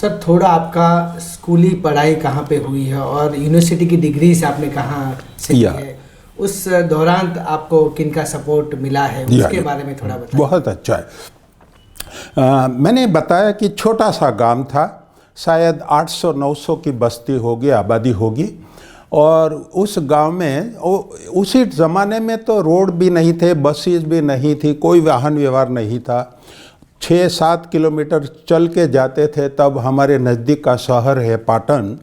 Sir थोड़ा आपका स्कूली पढ़ाई कहाँ पे हुई है और यूनिवर्सिटी की डिग्री से आपने कहाँ से की है, उस दौरान आपको किनका सपोर्ट मिला है उसके बारे में थोड़ा बताइए। बहुत अच्छा है। मैंने बताया कि छोटा सा गांव था, शायद 800-900 की बस्ती होगी, आबादी होगी। और उस गांव में उसी ज़माने में तो रोड भी नहीं थे, बसेस भी नहीं थी, कोई वाहन व्यवहार नहीं था। 6-7 किलोमीटर चल के जाते थे। तब हमारे नज़दीक का शहर है पाटन,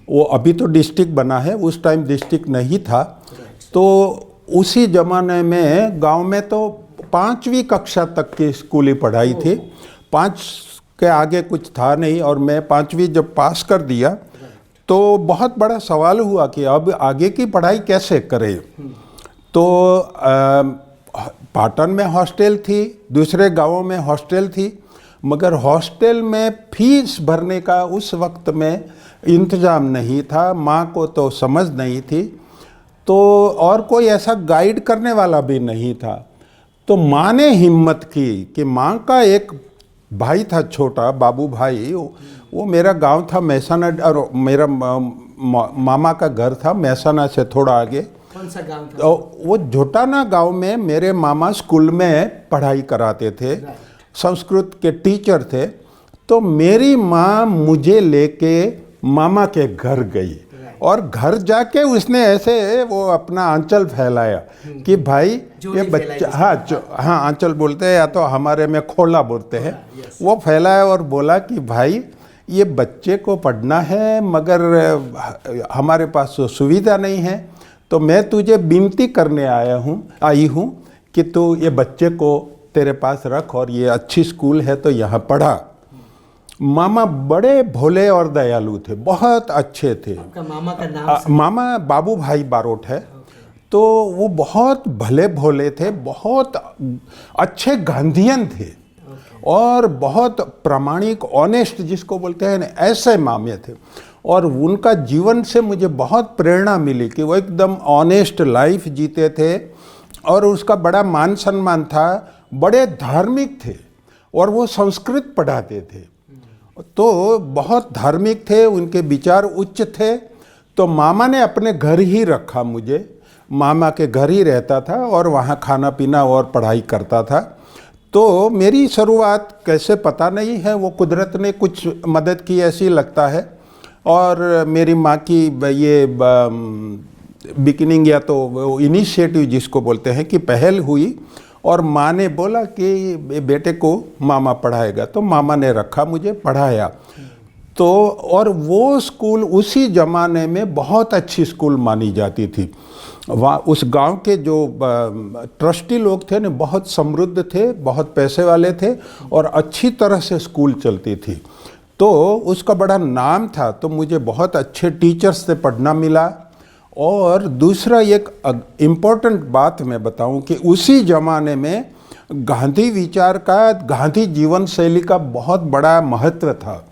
वो अभी तो डिस्ट्रिक्ट बना है, उस टाइम डिस्ट्रिक्ट नहीं था। तो उसी ज़माने में गांव में तो 5वीं कक्षा तक की स्कूली पढ़ाई थी, 5 के आगे कुछ था नहीं। और मैं 5वीं जब पास कर दिया तो बहुत बड़ा सवाल हुआ कि अब आगे की पढ़ाई कैसे करें। तो पाटन में हॉस्टल थी, दूसरे गांवों में हॉस्टल थी, मगर हॉस्टल में फीस भरने का उस वक्त में इंतज़ाम नहीं था, माँ को तो समझ नहीं थी, तो और कोई ऐसा गाइड करने वाला भी नहीं था। तो माँ ने हिम्मत की कि माँ का एक भाई था छोटा, बाबू भाई, वो मेरा गांव था मैसाना, और मेरा मामा का घर था मैसाना से थोड़ा आगे। कौन सा गांव था? तो वो झोटाना गांव में मेरे मामा स्कूल में पढ़ाई कराते थे, संस्कृत के टीचर थे। तो मेरी माँ मुझे लेके मामा के घर गई और घर जाके उसने ऐसे वो अपना आंचल फैलाया कि भाई ये बच्चा, हाँ आंचल बोलते हैं या तो हमारे में खोला बोलते हैं, वो फैलाया और बोला कि भाई ये बच्चे को पढ़ना है मगर हमारे पास तो सुविधा नहीं है, तो मैं तुझे विनती करने आई हूँ कि तू ये बच्चे को तेरे पास रख और ये अच्छी स्कूल है तो यहाँ पढ़ा। मामा बड़े भोले और दयालु थे, बहुत अच्छे थे। आपका मामा का नाम? मामा बाबू भाई बारोट है। तो वो बहुत भले भोले थे, बहुत अच्छे गांधीयन थे और बहुत प्रामाणिक, ऑनेस्ट जिसको बोलते हैं ना, ऐसे मामे थे। और उनका जीवन से मुझे बहुत प्रेरणा मिली कि वो एकदम ऑनेस्ट लाइफ जीते थे और उसका बड़ा मान सम्मान था, बड़े धार्मिक थे और वो संस्कृत पढ़ाते थे, तो बहुत धार्मिक थे, उनके विचार उच्च थे। तो मामा ने अपने घर ही रखा मुझे, मामा के घर ही रहता था और वहाँ खाना पीना और पढ़ाई करता था। तो मेरी शुरुआत कैसे पता नहीं है, वो कुदरत ने कुछ मदद की ऐसी लगता है। और मेरी माँ की ये बिगिनिंग या तो इनिशिएटिव जिसको बोलते हैं कि पहल हुई, और माँ ने बोला कि बेटे को मामा पढ़ाएगा, तो मामा ने रखा, मुझे पढ़ाया। तो और वो स्कूल उसी ज़माने में बहुत अच्छी स्कूल मानी जाती थी। वहाँ उस गांव के जो ट्रस्टी लोग थे ना, बहुत समृद्ध थे, बहुत पैसे वाले थे और अच्छी तरह से स्कूल चलती थी, तो उसका बड़ा नाम था। तो मुझे बहुत अच्छे टीचर्स से पढ़ना मिला। और दूसरा एक इम्पोर्टेंट बात मैं बताऊं कि उसी ज़माने में गांधी विचार का, गांधी जीवन शैली का बहुत बड़ा महत्व था।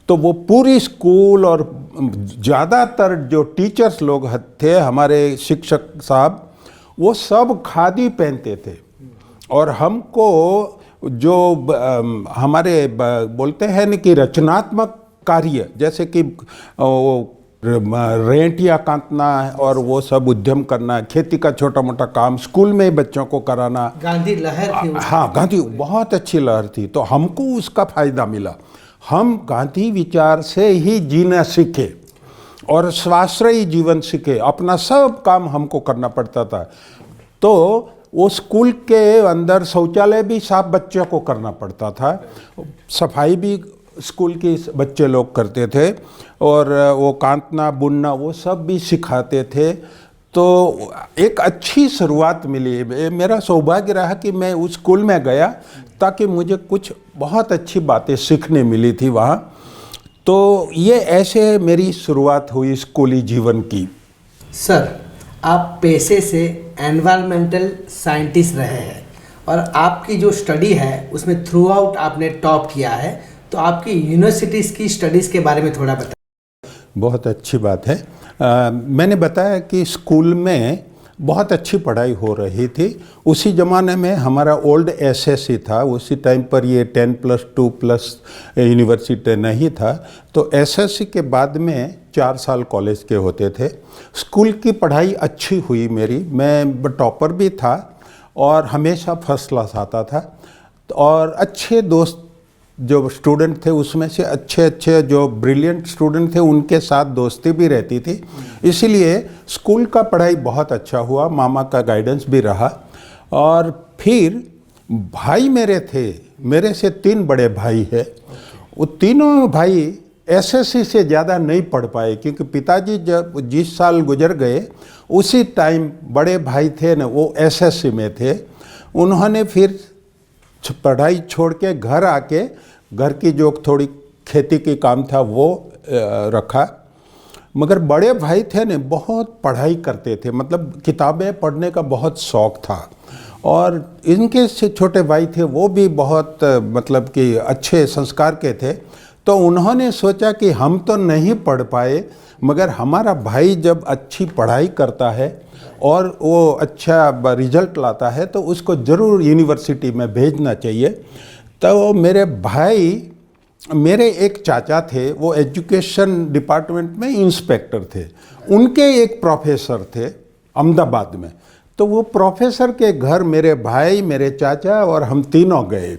तो वो पूरी स्कूल और ज़्यादातर जो टीचर्स लोग थे, हमारे शिक्षक साहब, वो सब खादी पहनते थे। और हमको जो हमारे बोलते हैं न कि रचनात्मक कार्य, जैसे कि रेंटिया काटना और वो सब उद्यम करना, खेती का छोटा मोटा काम स्कूल में बच्चों को कराना। गांधी लहर थी। हाँ, गांधी बहुत अच्छी लहर थी, तो हमको उसका फायदा मिला। हम गांधी विचार से ही जीना सीखे और स्वाश्रयी जीवन सीखे, अपना सब काम हमको करना पड़ता था। तो वो स्कूल के अंदर शौचालय भी साफ बच्चों को करना पड़ता था, सफाई भी स्कूल के बच्चे लोग करते थे, और वो काटना बुनना वो सब भी सिखाते थे। तो एक अच्छी शुरुआत मिली। मेरा सौभाग्य रहा कि मैं उस स्कूल में गया ताकि मुझे कुछ बहुत अच्छी बातें सीखने मिली थी वहाँ। तो ये ऐसे मेरी शुरुआत हुई स्कूली जीवन की। सर, आप पेशे से एनवायरमेंटल साइंटिस्ट रहे हैं और आपकी जो स्टडी है उसमें थ्रू आउट आपने टॉप किया है, तो आपकी यूनिवर्सिटीज़ की स्टडीज़ के बारे में थोड़ा बताएं। बहुत अच्छी बात है। मैंने बताया कि स्कूल में बहुत अच्छी पढ़ाई हो रही थी। उसी ज़माने में हमारा ओल्ड एसएससी था, उसी टाइम पर ये 10+2+ यूनिवर्सिटी नहीं था। तो एसएससी के बाद में 4 साल कॉलेज के होते थे। स्कूल की पढ़ाई अच्छी हुई मेरी, मैं टॉपर भी था और हमेशा फर्स्ट क्लास आता था। और अच्छे दोस्त जो स्टूडेंट थे उसमें से अच्छे अच्छे जो ब्रिलियंट स्टूडेंट थे उनके साथ दोस्ती भी रहती थी। इसीलिए स्कूल का पढ़ाई बहुत अच्छा हुआ, मामा का गाइडेंस भी रहा। और फिर भाई मेरे थे, मेरे से 3 बड़े भाई हैं। वो तीनों भाई एसएससी से ज़्यादा नहीं पढ़ पाए, क्योंकि पिताजी जब जिस साल गुजर गए उसी टाइम बड़े भाई थे ना, वो एसएससी में थे। उन्होंने फिर पढ़ाई छोड़ के घर आके घर की जो थोड़ी खेती की काम था वो रखा। मगर बड़े भाई थे ने बहुत पढ़ाई करते थे, मतलब किताबें पढ़ने का बहुत शौक़ था। और इनके से छोटे भाई थे वो भी बहुत मतलब कि अच्छे संस्कार के थे। तो उन्होंने सोचा कि हम तो नहीं पढ़ पाए, मगर हमारा भाई जब अच्छी पढ़ाई करता है और वो अच्छा रिजल्ट लाता है तो उसको ज़रूर यूनिवर्सिटी में भेजना चाहिए। तो मेरे भाई, मेरे एक चाचा थे, वो एजुकेशन डिपार्टमेंट में इंस्पेक्टर थे। उनके एक प्रोफेसर थे अहमदाबाद में। तो वो प्रोफेसर के घर मेरे भाई, मेरे चाचा और हम तीनों गए।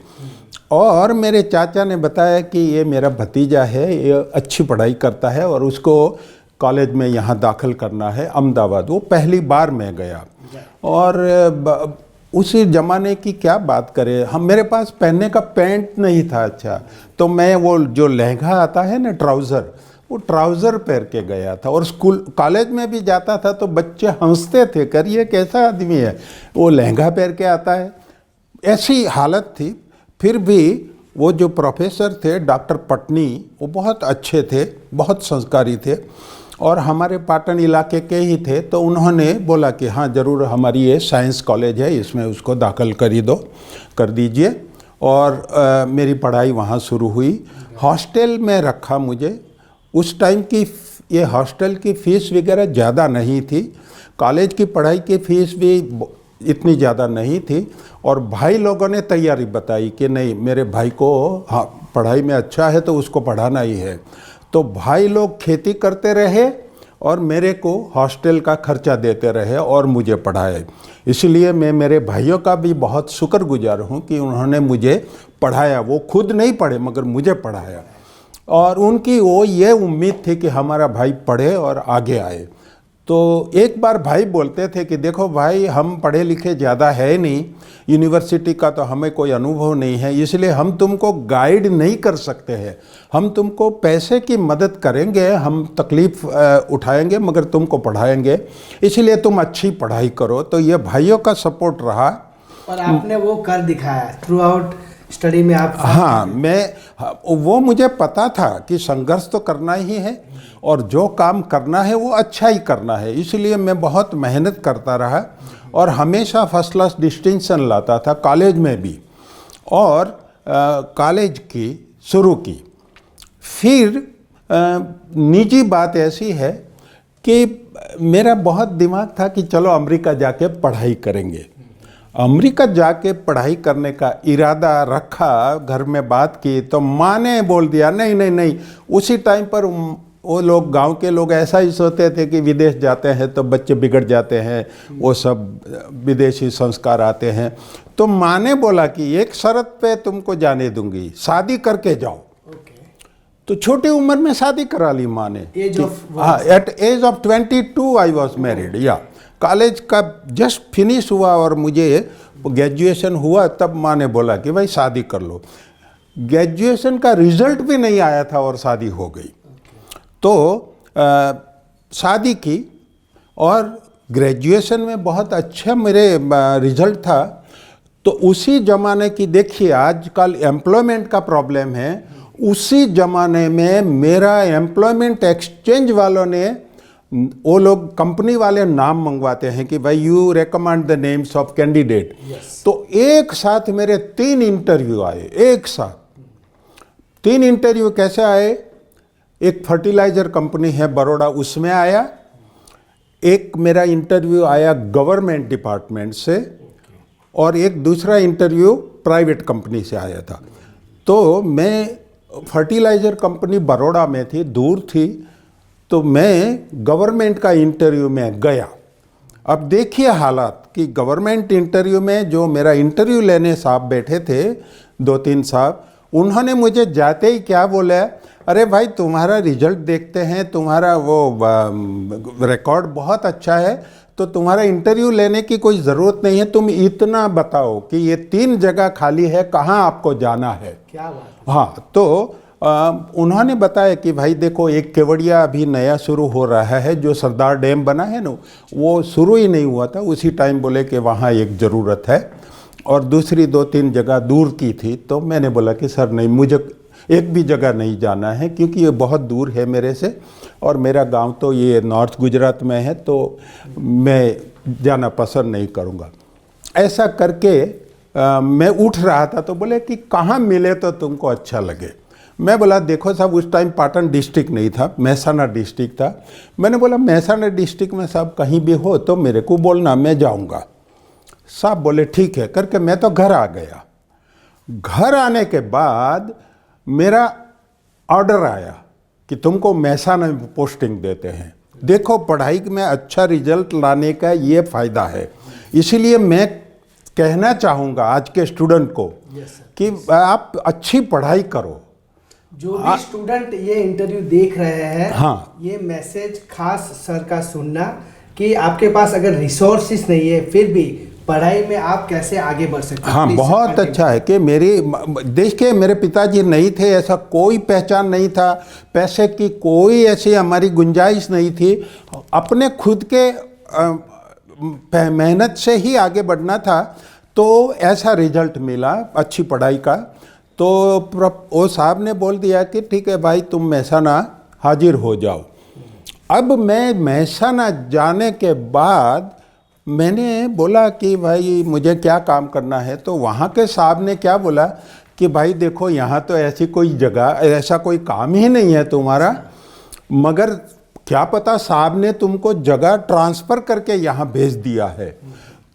और मेरे चाचा ने बताया कि ये मेरा भतीजा है, ये अच्छी पढ़ाई करता है और उसको कॉलेज में यहाँ दाखिल करना है अहमदाबाद। वो पहली बार मैं गया। और उसी ज़माने की क्या बात करें, हम मेरे पास पहनने का पैंट नहीं था अच्छा, तो मैं वो जो लहंगा आता है ना ट्राउज़र, वो ट्राउज़र पहन के गया था। और स्कूल कॉलेज में भी जाता था तो बच्चे हंसते थे, करिए कैसा आदमी है, वो लहंगा पहन के आता है। ऐसी हालत थी। फिर भी वो जो प्रोफेसर थे डॉक्टर पटनी, वो बहुत अच्छे थे, बहुत संस्कारी थे और हमारे पाटन इलाके के ही थे। तो उन्होंने बोला कि हाँ ज़रूर, हमारी ये साइंस कॉलेज है, इसमें उसको दाखिल कर दीजिए। और मेरी पढ़ाई वहाँ शुरू हुई। हॉस्टल में रखा मुझे। उस टाइम की ये हॉस्टल की फ़ीस वगैरह ज़्यादा नहीं थी, कॉलेज की पढ़ाई की फ़ीस भी इतनी ज़्यादा नहीं थी। और भाई लोगों ने तैयारी बताई कि नहीं, मेरे भाई को हाँ पढ़ाई में अच्छा है तो उसको पढ़ाना ही है। तो भाई लोग खेती करते रहे और मेरे को हॉस्टल का खर्चा देते रहे और मुझे पढ़ाए। इसलिए मैं मेरे भाइयों का भी बहुत शुक्रगुजार हूँ कि उन्होंने मुझे पढ़ाया। वो खुद नहीं पढ़े मगर मुझे पढ़ाया। और उनकी वो ये उम्मीद थी कि हमारा भाई पढ़े और आगे आए। तो एक बार भाई बोलते थे कि देखो भाई, हम पढ़े लिखे ज़्यादा है नहीं, यूनिवर्सिटी का तो हमें कोई अनुभव नहीं है, इसलिए हम तुमको गाइड नहीं कर सकते हैं। हम तुमको पैसे की मदद करेंगे, हम तकलीफ़ उठाएंगे मगर तुमको पढ़ाएंगे, इसलिए तुम अच्छी पढ़ाई करो। तो ये भाइयों का सपोर्ट रहा और आपने वो कर दिखाया थ्रू आउट स्टडी में आप। हाँ, वो मुझे पता था कि संघर्ष तो करना ही है और जो काम करना है वो अच्छा ही करना है। इसलिए मैं बहुत मेहनत करता रहा और हमेशा फर्स्ट क्लास डिस्टिंक्शन लाता था कॉलेज में भी। और कॉलेज की शुरू की। फिर निजी बात ऐसी है कि मेरा बहुत दिमाग था कि चलो अमेरिका जाके पढ़ाई करेंगे। अमेरिका जाके पढ़ाई करने का इरादा रखा, घर में बात की तो माँ ने बोल दिया नहीं नहीं नहीं। उसी टाइम पर वो लोग, गांव के लोग ऐसा ही सोचते थे कि विदेश जाते हैं तो बच्चे बिगड़ जाते हैं, वो सब विदेशी संस्कार आते हैं। तो माँ ने बोला कि एक शर्त पे तुमको जाने दूंगी, शादी करके जाओ। तो छोटी उम्र में शादी करा ली माँ ने। हाँ, at age of 22 I was married. या कॉलेज का जस्ट फिनिश हुआ और मुझे ग्रेजुएशन हुआ, तब माँ ने बोला कि भाई शादी कर लो। ग्रेजुएशन का रिजल्ट भी नहीं आया था और शादी हो गई। तो शादी की और ग्रेजुएशन में बहुत अच्छा मेरे रिजल्ट था। तो उसी ज़माने की, देखिए आजकल एम्प्लॉयमेंट का प्रॉब्लम है, उसी ज़माने में मेरा एम्प्लॉयमेंट एक्सचेंज वालों ने, वो लोग कंपनी वाले नाम मंगवाते हैं कि भाई you recommend the names of candidate. तो एक साथ मेरे 3 इंटरव्यू आए, एक साथ 3 इंटरव्यू। कैसे आए? एक फर्टिलाइजर कंपनी है बड़ौदा, उसमें आया। एक मेरा इंटरव्यू आया गवर्नमेंट डिपार्टमेंट से और एक दूसरा इंटरव्यू प्राइवेट कंपनी से आया था। तो मैं फर्टिलाइज़र कंपनी बड़ौदा में थी, दूर थी, तो मैं गवर्नमेंट का इंटरव्यू में गया। अब देखिए हालात कि गवर्नमेंट इंटरव्यू में जो मेरा इंटरव्यू लेने साहब बैठे थे, 2-3 साहब, उन्होंने मुझे जाते ही क्या बोला, अरे भाई तुम्हारा रिजल्ट देखते हैं, तुम्हारा वो रिकॉर्ड बहुत अच्छा है, तो तुम्हारा इंटरव्यू लेने की कोई ज़रूरत नहीं है, तुम इतना बताओ कि ये 3 जगह खाली है, कहाँ आपको जाना है। क्या बात है। हाँ, तो उन्होंने बताया कि भाई देखो, एक केवड़िया अभी नया शुरू हो रहा है, जो सरदार डैम बना है ना, वो शुरू ही नहीं हुआ था, उसी टाइम बोले कि वहाँ एक ज़रूरत है, और दूसरी 2-3 जगह दूर की थी। तो मैंने बोला कि सर नहीं, मुझे एक भी जगह नहीं जाना है, क्योंकि ये बहुत दूर है मेरे से, और मेरा गांव तो ये नॉर्थ गुजरात में है, तो मैं जाना पसंद नहीं करूँगा। ऐसा करके मैं उठ रहा था, तो बोले कि कहाँ मिले तो तुमको अच्छा लगे। मैं बोला देखो साहब, उस टाइम पाटन डिस्ट्रिक्ट नहीं था, महसाना डिस्ट्रिक्ट था। मैंने बोला महसाना डिस्ट्रिक्ट में साहब कहीं भी हो तो मेरे को बोलना, मैं जाऊंगा। साहब बोले ठीक है करके मैं तो घर आ गया। घर आने के बाद मेरा ऑर्डर आया कि तुमको महसाना में पोस्टिंग देते हैं। देखो, पढ़ाई में अच्छा रिजल्ट लाने का ये फ़ायदा है। इसीलिए मैं कहना चाहूँगा आज के स्टूडेंट को कि आप अच्छी पढ़ाई करो। जो भी स्टूडेंट ये इंटरव्यू देख रहे हैं, हाँ, ये मैसेज खास सर का सुनना कि आपके पास अगर रिसोर्सेस नहीं है, फिर भी पढ़ाई में आप कैसे आगे बढ़ सकते हैं। हाँ, बहुत अच्छा है कि मेरी देश के मेरे पिताजी नहीं थे, ऐसा कोई पहचान नहीं था, पैसे की कोई ऐसी हमारी गुंजाइश नहीं थी, अपने खुद के मेहनत से ही आगे बढ़ना था। तो ऐसा रिजल्ट मिला अच्छी पढ़ाई का। तो वो साहब ने बोल दिया कि ठीक है भाई, तुम महसाना हाजिर हो जाओ। अब मैं महसाना जाने के बाद मैंने बोला कि भाई मुझे क्या काम करना है। तो वहाँ के साहब ने क्या बोला कि भाई देखो, यहाँ तो ऐसी कोई जगह, ऐसा कोई काम ही नहीं है तुम्हारा, मगर क्या पता साहब ने तुमको जगह ट्रांसफ़र करके यहाँ भेज दिया है।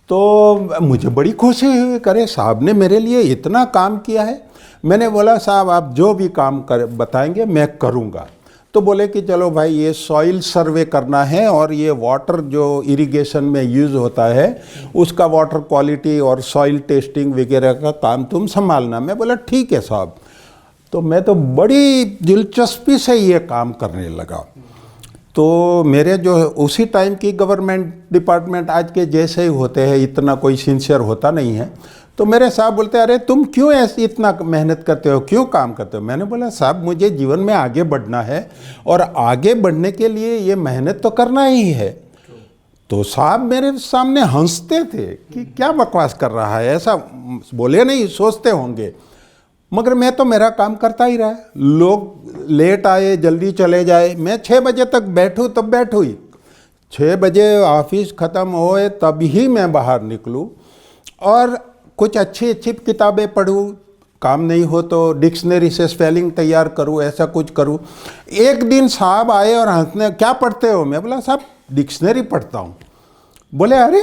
तो मुझे बड़ी खुशी हुई, करे साहब ने मेरे लिए इतना काम किया है। मैंने बोला साहब आप जो भी काम कर बताएंगे मैं करूँगा। तो बोले कि चलो भाई, ये सॉइल सर्वे करना है और ये वाटर जो इरिगेशन में यूज़ होता है उसका वाटर क्वालिटी और सॉइल टेस्टिंग वगैरह का काम तुम संभालना। मैं बोला ठीक है साहब। तो मैं तो बड़ी दिलचस्पी से ये काम करने लगा। तो मेरे जो उसी टाइम की गवर्नमेंट डिपार्टमेंट आज के जैसे ही होते हैं, इतना कोई सिंसियर होता नहीं है। तो मेरे साहब बोलते अरे तुम क्यों ऐसे इतना मेहनत करते हो, क्यों काम करते हो। मैंने बोला साहब मुझे जीवन में आगे बढ़ना है और आगे बढ़ने के लिए ये मेहनत तो करना ही है। तो साहब मेरे सामने हंसते थे कि क्या बकवास कर रहा है, ऐसा बोले नहीं, सोचते होंगे, मगर मैं तो मेरा काम करता ही रहा। लोग लेट आए, जल्दी चले जाए, मैं 6 बजे तक बैठूँ तब बैठूँ ही, 6 बजे ऑफिस ख़त्म होए तब ही मैं बाहर निकलूँ और कुछ अच्छी अच्छी किताबें पढूँ, काम नहीं हो तो डिक्शनरी से स्पेलिंग तैयार करूँ, ऐसा कुछ करूँ। एक दिन साहब आए और हंसने, क्या पढ़ते हो। मैं बोला साहब डिक्शनरी पढ़ता हूँ। बोले अरे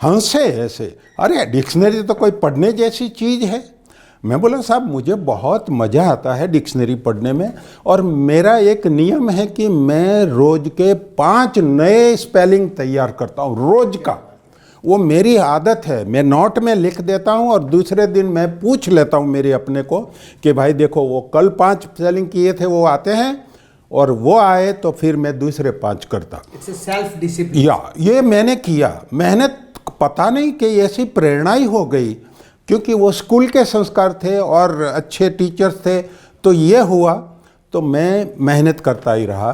हंसे ऐसे, अरे डिक्शनरी तो कोई पढ़ने जैसी चीज़ है। मैं बोला साहब मुझे बहुत मज़ा आता है डिक्शनरी पढ़ने में, और मेरा एक नियम है कि मैं रोज़ के 5 नए स्पेलिंग तैयार करता हूँ, रोज़ का। वो मेरी आदत है, मैं नोट में लिख देता हूँ और दूसरे दिन मैं पूछ लेता हूँ मेरे अपने को कि भाई देखो वो कल 5 स्पेलिंग किए थे वो आते हैं, और वो आए तो फिर मैं दूसरे 5 करता। It's a self discipline. या ये मैंने किया, मेहनत पता नहीं कि ऐसी प्रेरणा ही हो गई, क्योंकि वो स्कूल के संस्कार थे और अच्छे टीचर्स थे, तो ये हुआ। तो मैं मेहनत करता ही रहा।